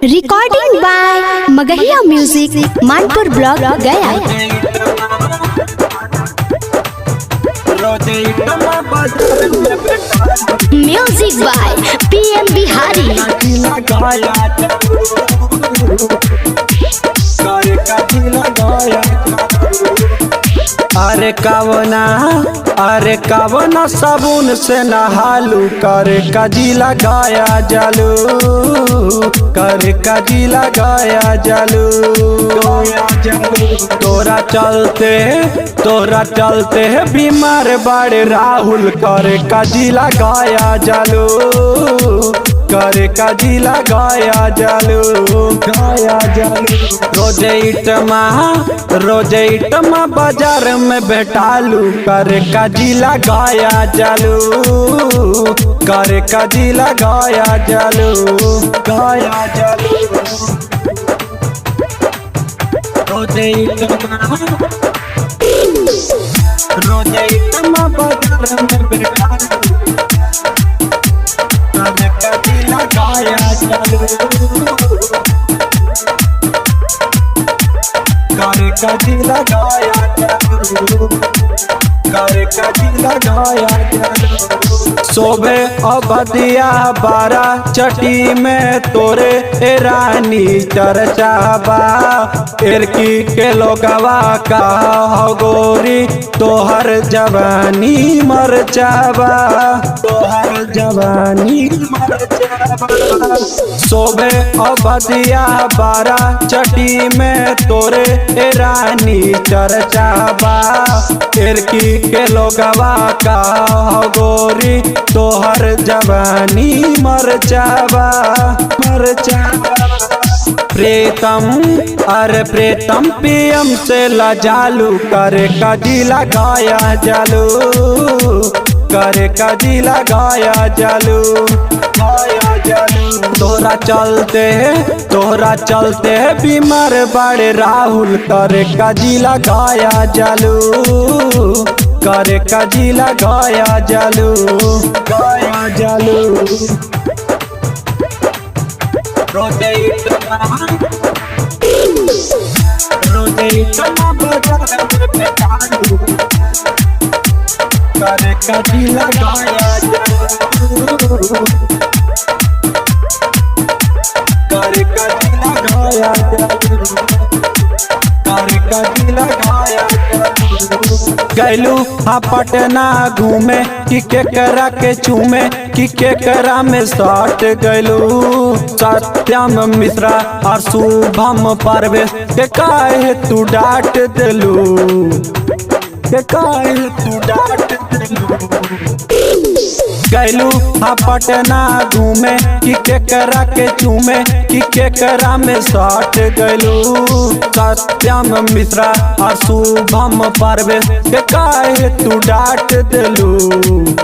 Recording by Magahiya music Manpur block Gaya. Music by PM Bihari. अरे कावना साबुन से नहालू करे काजी लगाया जालू, करे काजी लगाया जालू। तोरा चलते बीमार बाड़े राहुल करे काजी लगाया जालू, करे काजी लगाया जालू, गाया जालू। रोजे इटमा बाजार में बैठालू करे काजी लगाया जालू, करे काजी लगाया जालू, गाया जालू। रोजे इटमा बाजार में बैठालू करे काजी लगाया जालू, करे काजी लगाया जालू, करे काजी लगाया जालू। शोभे अबदिया बारा चटी में तोरे ए रानी चर्चाबा, एरकी के लोगवा का गोरी तोहर जवानी मर जाबा, तोहर जवानी मर जाबा। शोभे अबदिया बारा चटी में तोरे ए रानी चर्चाबा, एरकी के लोगवा का गोरी तोहर जवानी मर जाबा, मर जाबा। प्रीतम पीएम से लजालू करे काजी लगाया जालू, करे काजी लगाया जालू, गाया जालू। तोरा चलते बीमार बाड़े राहुल करे काजी लगाया जालू, करे काजी लगाया जालू, गाया जालू। रोजे इटमा बाजार में बैठालू करे काजी लगाया जालू, करे काजी लगाया जालू, करे काजी लगाया जालू। गैलू हाँ पटना घूमे कि केकरा के चूमे कि केकरा में सट गैलू। सत्यम मिश्रा और शुभम परवेश के काहे तू डांट देलू, के काहे तू डांट देलू। गैलू हाँ पटना घूमे कि केकरा के चूमे कि केकरा में सट गैलू। सत्यम मिश्रा और शुभम परवेश के काहे तू डांट देलू,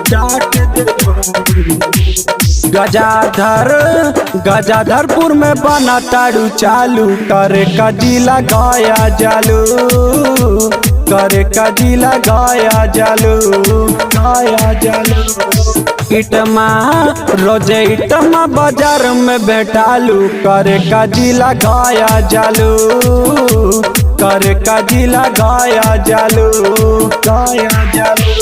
डांट देलू। गजाधरपुर में बना ताड़ू चालू करे काजी लगाया जालू, करे काजी लगाया जालू, गाया जालू। रोजे इटमा बाजार में बैठालू करे काजी लगाया जालू, करे काजी लगाया जालू, गाया जालू।